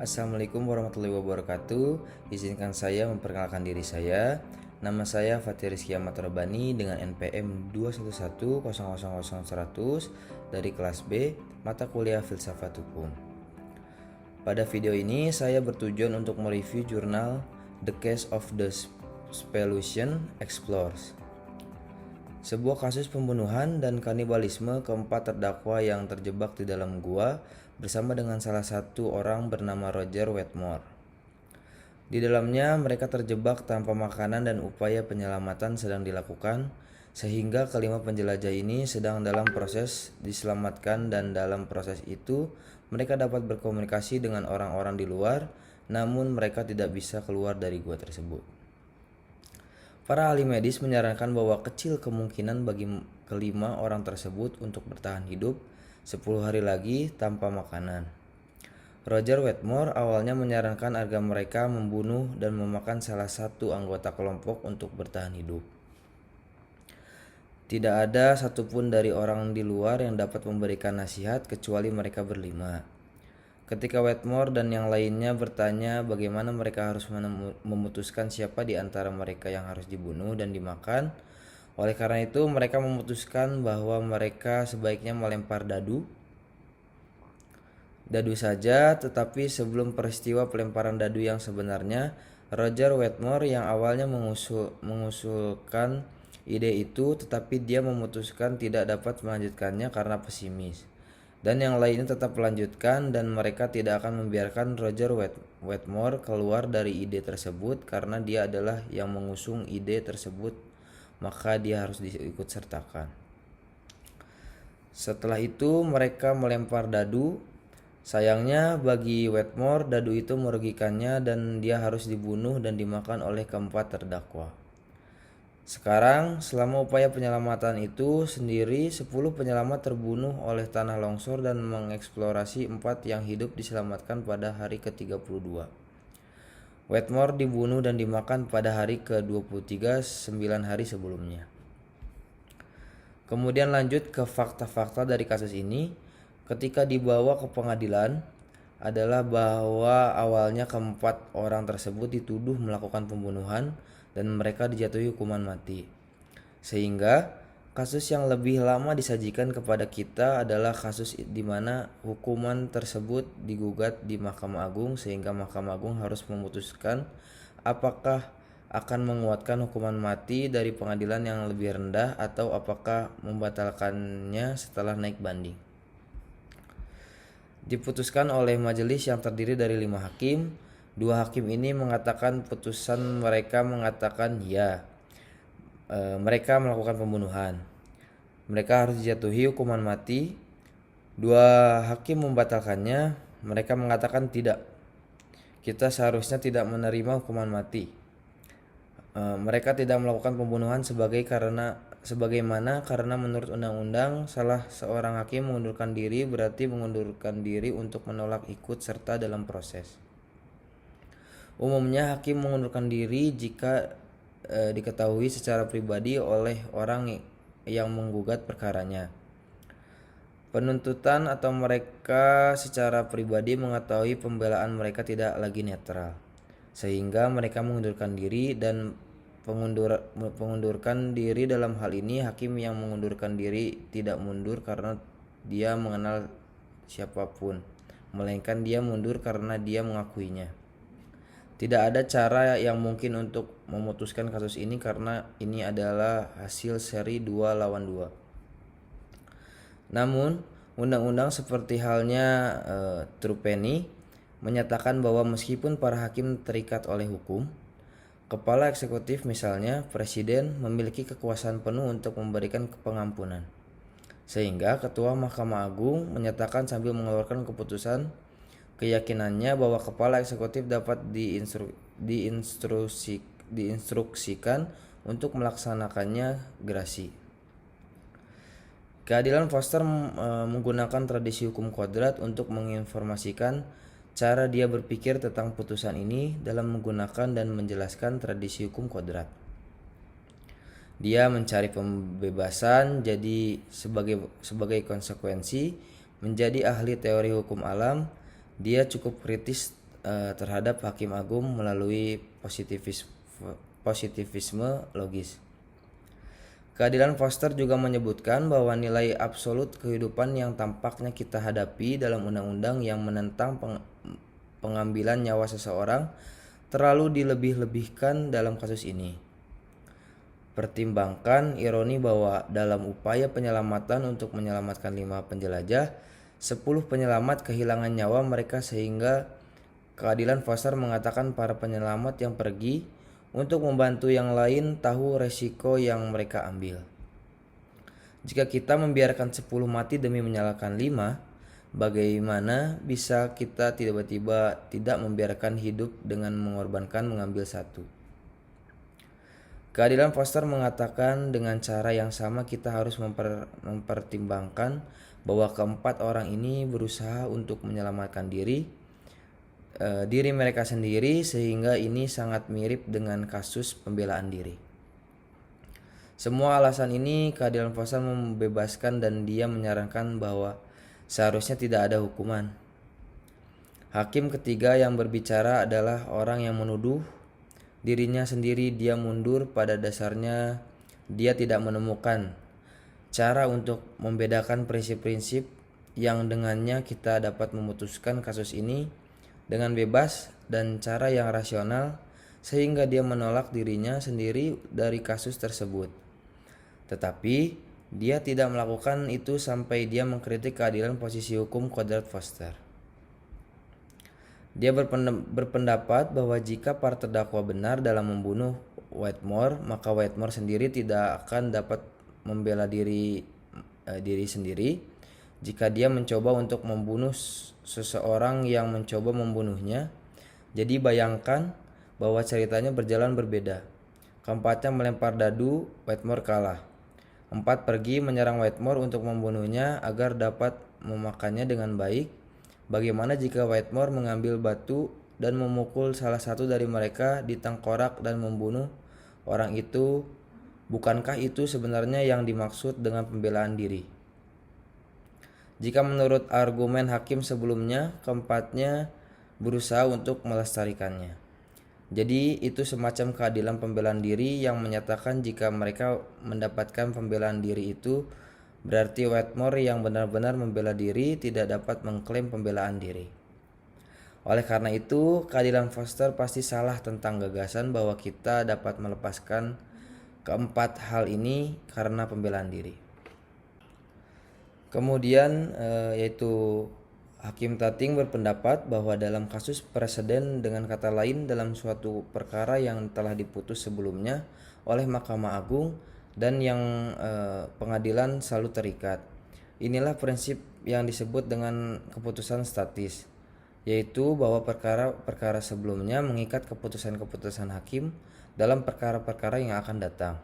Assalamualaikum warahmatullahi wabarakatuh. Izinkan saya memperkenalkan diri saya. Nama saya Fatih Rizky Ahmad Robani dengan NPM 211000100 dari kelas B, mata kuliah Filsafat Hukum. Pada video ini saya bertujuan untuk mereview jurnal The Case of the Spelunkian Explorers, sebuah kasus pembunuhan dan kanibalisme keempat terdakwa yang terjebak di dalam gua bersama dengan salah satu orang bernama Roger Wetmore. Di dalamnya mereka terjebak tanpa makanan dan upaya penyelamatan sedang dilakukan, sehingga kelima penjelajah ini sedang dalam proses diselamatkan, dan dalam proses itu mereka dapat berkomunikasi dengan orang-orang di luar, namun mereka tidak bisa keluar dari gua tersebut. Para ahli medis menyarankan bahwa kecil kemungkinan bagi kelima orang tersebut untuk bertahan hidup 10 hari lagi tanpa makanan. Roger Wetmore awalnya menyarankan agar mereka membunuh dan memakan salah satu anggota kelompok untuk bertahan hidup. Tidak ada satupun dari orang di luar yang dapat memberikan nasihat kecuali mereka berlima. Ketika Wetmore dan yang lainnya bertanya bagaimana mereka harus memutuskan siapa di antara mereka yang harus dibunuh dan dimakan, oleh karena itu mereka memutuskan bahwa mereka sebaiknya melempar dadu saja. Tetapi sebelum peristiwa pelemparan dadu yang sebenarnya, Roger Wetmore yang awalnya mengusulkan ide itu, tetapi dia memutuskan tidak dapat melanjutkannya karena pesimis. Dan yang lainnya tetap melanjutkan, dan mereka tidak akan membiarkan Roger Wetmore keluar dari ide tersebut karena dia adalah yang mengusung ide tersebut, maka dia harus diikut sertakan. Setelah itu mereka melempar dadu. Sayangnya bagi Wetmore, dadu itu merugikannya dan dia harus dibunuh dan dimakan oleh keempat terdakwa. Sekarang, selama upaya penyelamatan itu sendiri, 10 penyelamat terbunuh oleh tanah longsor dan mengeksplorasi 4 yang hidup diselamatkan pada hari ke-32. Wetmore dibunuh dan dimakan pada hari ke-23 9 hari sebelumnya. Kemudian lanjut ke fakta-fakta dari kasus ini. Ketika dibawa ke pengadilan adalah bahwa awalnya keempat orang tersebut dituduh melakukan pembunuhan dan mereka dijatuhi hukuman mati. Sehingga kasus yang lebih lama disajikan kepada kita adalah kasus di mana hukuman tersebut digugat di Mahkamah Agung, sehingga Mahkamah Agung harus memutuskan apakah akan menguatkan hukuman mati dari pengadilan yang lebih rendah atau apakah membatalkannya setelah naik banding. Diputuskan oleh majelis yang terdiri dari 5 hakim. 2 hakim ini mengatakan putusan mereka mengatakan ya, mereka melakukan pembunuhan. Mereka harus dijatuhi hukuman mati. 2 hakim membatalkannya. Mereka mengatakan tidak, kita seharusnya tidak menerima hukuman mati. Mereka tidak melakukan pembunuhan sebagaimana karena menurut undang-undang salah seorang hakim mengundurkan diri berarti mengundurkan diri untuk menolak ikut serta dalam proses. Umumnya hakim mengundurkan diri jika diketahui secara pribadi oleh orang yang menggugat perkaranya. Penuntutan atau mereka secara pribadi mengetahui pembelaan mereka tidak lagi netral, sehingga mereka mengundurkan diri. Dan mengundurkan diri dalam hal ini, hakim yang mengundurkan diri tidak mundur karena dia mengenal siapapun, melainkan dia mundur karena dia mengakuinya. Tidak ada cara yang mungkin untuk memutuskan kasus ini karena ini adalah hasil seri 2 lawan 2. Namun, undang-undang seperti halnya Trupeni menyatakan bahwa meskipun para hakim terikat oleh hukum, kepala eksekutif misalnya presiden memiliki kekuasaan penuh untuk memberikan pengampunan. Sehingga ketua Mahkamah Agung menyatakan sambil mengeluarkan keputusan keyakinannya bahwa kepala eksekutif dapat diinstruksikan untuk melaksanakannya gerasi. Keadilan Foster menggunakan tradisi hukum kodrat untuk menginformasikan cara dia berpikir tentang putusan ini dalam menggunakan dan menjelaskan tradisi hukum kodrat. Dia mencari pembebasan jadi sebagai konsekuensi menjadi ahli teori hukum alam. Dia cukup kritis terhadap hakim agung melalui positivisme logis. Keadilan Foster juga menyebutkan bahwa nilai absolut kehidupan yang tampaknya kita hadapi dalam undang-undang yang menentang pengambilan nyawa seseorang terlalu dilebih-lebihkan dalam kasus ini. Pertimbangkan ironi bahwa dalam upaya penyelamatan untuk menyelamatkan 5 penjelajah, 10 penyelamat kehilangan nyawa mereka sehingga keadilan Foster mengatakan para penyelamat yang pergi untuk membantu yang lain tahu resiko yang mereka ambil. Jika kita membiarkan 10 mati demi menyelamatkan 5, bagaimana bisa kita tiba-tiba tidak membiarkan hidup dengan mengorbankan mengambil 1? Keadilan Foster mengatakan dengan cara yang sama kita harus mempertimbangkan bahwa keempat orang ini berusaha untuk menyelamatkan diri mereka sendiri, sehingga ini sangat mirip dengan kasus pembelaan diri. Semua alasan ini keadilan Foster membebaskan dan dia menyarankan bahwa seharusnya tidak ada hukuman. Hakim ketiga yang berbicara adalah orang yang menuduh dirinya sendiri. Dia mundur. Pada dasarnya dia tidak menemukan cara untuk membedakan prinsip-prinsip yang dengannya kita dapat memutuskan kasus ini dengan bebas dan cara yang rasional, sehingga dia menolak dirinya sendiri dari kasus tersebut. Tetapi dia tidak melakukan itu sampai dia mengkritik keadilan posisi hukum Kodrat Foster. Dia berpendapat bahwa jika para terdakwa benar dalam membunuh Whitmore, maka Whitmore sendiri tidak akan dapat membela diri sendiri jika dia mencoba untuk membunuh seseorang yang mencoba membunuhnya. Jadi bayangkan bahwa ceritanya berjalan berbeda. Keempatnya melempar dadu, Whitmore kalah. 4 pergi menyerang Whitmore untuk membunuhnya agar dapat memakannya dengan baik. Bagaimana jika Whitmore mengambil batu dan memukul salah satu dari mereka di tengkorak dan membunuh orang itu? Bukankah itu sebenarnya yang dimaksud dengan pembelaan diri? Jika menurut argumen hakim sebelumnya, keempatnya berusaha untuk melestarikannya. Jadi itu semacam keadilan pembelaan diri yang menyatakan jika mereka mendapatkan pembelaan diri itu, berarti Whitmore yang benar-benar membela diri tidak dapat mengklaim pembelaan diri. Oleh karena itu, keadilan Foster pasti salah tentang gagasan bahwa kita dapat melepaskan keempat hal ini karena pembelaan diri. Kemudian yaitu Hakim Tating berpendapat bahwa dalam kasus preseden, dengan kata lain dalam suatu perkara yang telah diputus sebelumnya oleh Mahkamah Agung dan yang pengadilan selalu terikat. Inilah prinsip yang disebut dengan keputusan statis, yaitu bahwa perkara-perkara sebelumnya mengikat keputusan-keputusan hakim dalam perkara-perkara yang akan datang.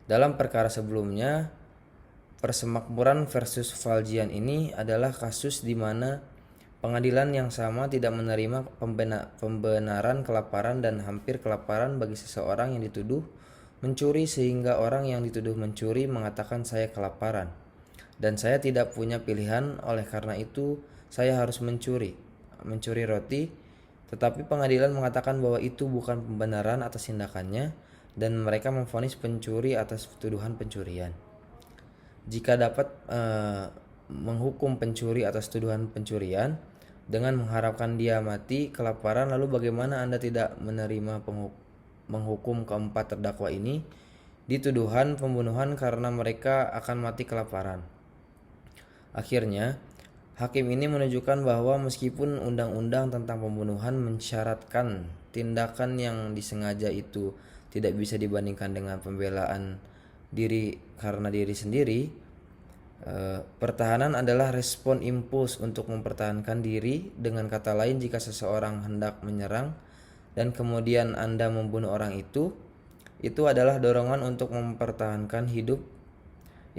Dalam perkara sebelumnya, Persemakmuran versus Valjean ini adalah kasus di mana pengadilan yang sama tidak menerima pembenaran kelaparan dan hampir kelaparan bagi seseorang yang dituduh mencuri, sehingga orang yang dituduh mencuri mengatakan saya kelaparan dan saya tidak punya pilihan, oleh karena itu saya harus mencuri roti. Tetapi pengadilan mengatakan bahwa itu bukan pembenaran atas tindakannya dan mereka memvonis pencuri atas tuduhan pencurian. Jika dapat menghukum pencuri atas tuduhan pencurian dengan mengharapkan dia mati kelaparan, lalu bagaimana Anda tidak menerima menghukum keempat terdakwa ini di tuduhan pembunuhan karena mereka akan mati kelaparan? Akhirnya, hakim ini menunjukkan bahwa meskipun undang-undang tentang pembunuhan mensyaratkan tindakan yang disengaja itu tidak bisa dibandingkan dengan pembelaan diri karena diri sendiri, pertahanan adalah respon impuls untuk mempertahankan diri. Dengan kata lain, jika seseorang hendak menyerang dan kemudian Anda membunuh orang itu adalah dorongan untuk mempertahankan hidup.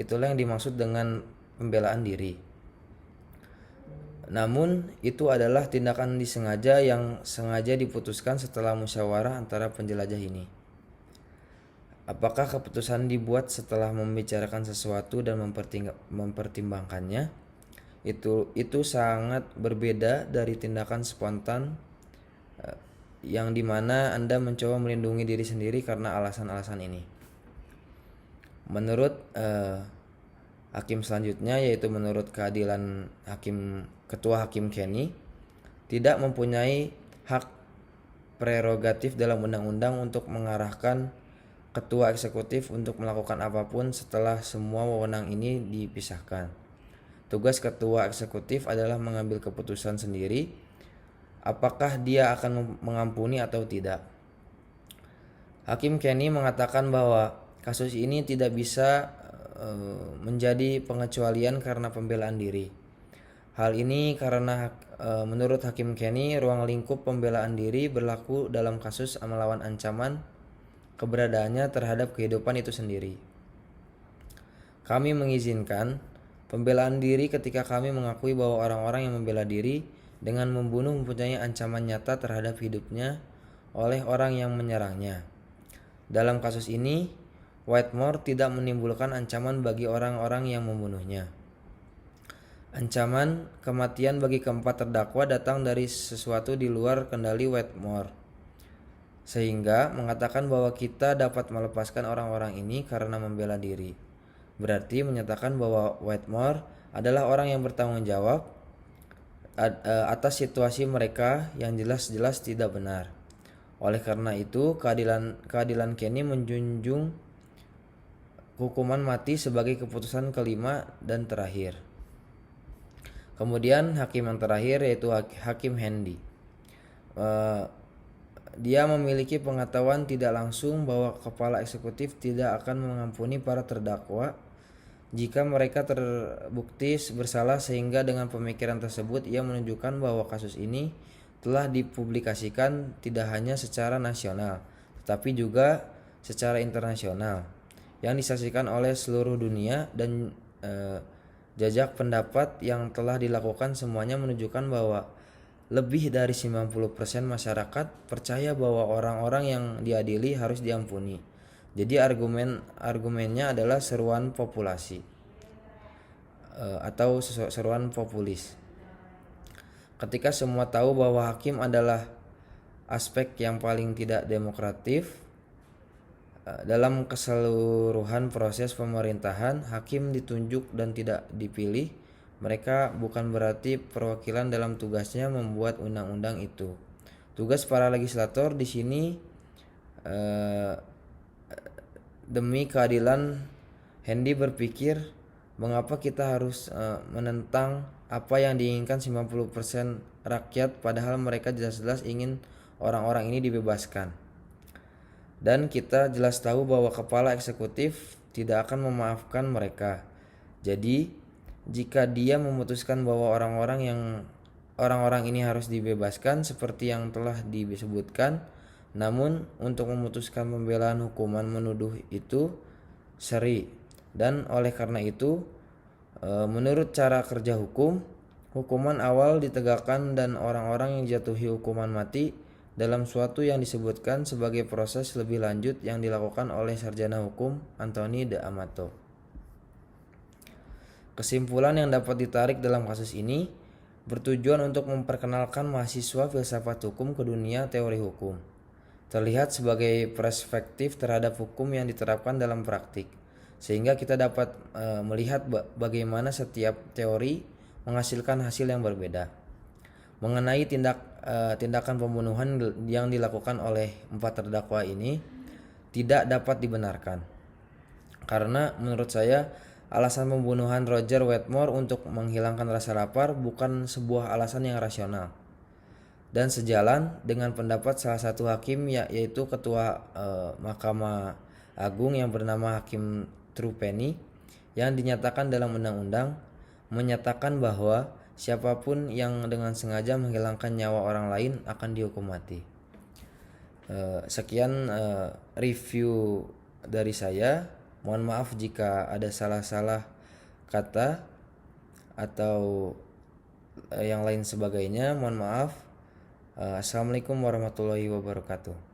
Itulah yang dimaksud dengan pembelaan diri. Namun itu adalah tindakan disengaja yang sengaja diputuskan setelah musyawarah antara penjelajah ini. Apakah keputusan dibuat setelah membicarakan sesuatu dan mempertimbangkannya? itu sangat berbeda dari tindakan spontan yang dimana Anda mencoba melindungi diri sendiri karena alasan-alasan ini. Menurut hakim selanjutnya, yaitu menurut keadilan Ketua Hakim Kenny, tidak mempunyai hak prerogatif dalam undang-undang untuk mengarahkan ketua eksekutif untuk melakukan apapun setelah semua wewenang ini dipisahkan. Tugas ketua eksekutif adalah mengambil keputusan sendiri apakah dia akan mengampuni atau tidak. Hakim Kenny mengatakan bahwa kasus ini tidak bisa menjadi pengecualian karena pembelaan diri. Hal ini karena menurut Hakim Kenny, ruang lingkup pembelaan diri berlaku dalam kasus melawan ancaman keberadaannya terhadap kehidupan itu sendiri. Kami mengizinkan pembelaan diri ketika kami mengakui bahwa orang-orang yang membela diri dengan membunuh mempunyai ancaman nyata terhadap hidupnya oleh orang yang menyerangnya. Dalam kasus ini, Whitmore tidak menimbulkan ancaman bagi orang-orang yang membunuhnya. Ancaman kematian bagi keempat terdakwa datang dari sesuatu di luar kendali Whitmore, sehingga mengatakan bahwa kita dapat melepaskan orang-orang ini karena membela diri. Berarti menyatakan bahwa Whitmore adalah orang yang bertanggung jawab atas situasi mereka yang jelas-jelas tidak benar. Oleh karena itu, keadilan Kenny menjunjung hukuman mati sebagai keputusan kelima dan terakhir. Kemudian hakim yang terakhir yaitu Hakim Handy. Dia memiliki pengetahuan tidak langsung bahwa kepala eksekutif tidak akan mengampuni para terdakwa jika mereka terbukti bersalah, sehingga dengan pemikiran tersebut ia menunjukkan bahwa kasus ini telah dipublikasikan tidak hanya secara nasional tetapi juga secara internasional yang disaksikan oleh seluruh dunia, dan jajak pendapat yang telah dilakukan semuanya menunjukkan bahwa lebih dari 90% masyarakat percaya bahwa orang-orang yang diadili harus diampuni. Jadi argumennya adalah seruan populasi atau seruan populis. Ketika semua tahu bahwa hakim adalah aspek yang paling tidak demokratif dalam keseluruhan proses pemerintahan, hakim ditunjuk dan tidak dipilih. Mereka bukan berarti perwakilan dalam tugasnya membuat undang-undang itu. Tugas para legislator di sini demi keadilan. Handy berpikir, mengapa kita harus menentang apa yang diinginkan 90% rakyat padahal mereka jelas-jelas ingin orang-orang ini dibebaskan. Dan kita jelas tahu bahwa kepala eksekutif tidak akan memaafkan mereka. Jadi jika dia memutuskan bahwa orang-orang ini harus dibebaskan seperti yang telah disebutkan, namun untuk memutuskan pembelaan hukuman menuduh itu seri, dan oleh karena itu menurut cara kerja hukum, hukuman awal ditegakkan dan orang-orang yang dijatuhi hukuman mati dalam suatu yang disebutkan sebagai proses lebih lanjut yang dilakukan oleh sarjana hukum Anthony de Amato. Kesimpulan yang dapat ditarik dalam kasus ini bertujuan untuk memperkenalkan mahasiswa filsafat hukum ke dunia teori hukum. Terlihat sebagai perspektif terhadap hukum yang diterapkan dalam praktik, sehingga kita dapat melihat bagaimana setiap teori menghasilkan hasil yang berbeda. Mengenai tindakan pembunuhan yang dilakukan oleh 4 terdakwa ini tidak dapat dibenarkan, karena menurut saya alasan pembunuhan Roger Whitmore untuk menghilangkan rasa lapar bukan sebuah alasan yang rasional, dan sejalan dengan pendapat salah satu hakim yaitu Ketua Mahkamah Agung yang bernama Hakim Trupenny, yang dinyatakan dalam undang-undang menyatakan bahwa siapapun yang dengan sengaja menghilangkan nyawa orang lain akan dihukum mati. Sekian review dari saya. Mohon maaf jika ada salah-salah kata atau yang lain sebagainya. Mohon maaf. Assalamualaikum warahmatullahi wabarakatuh.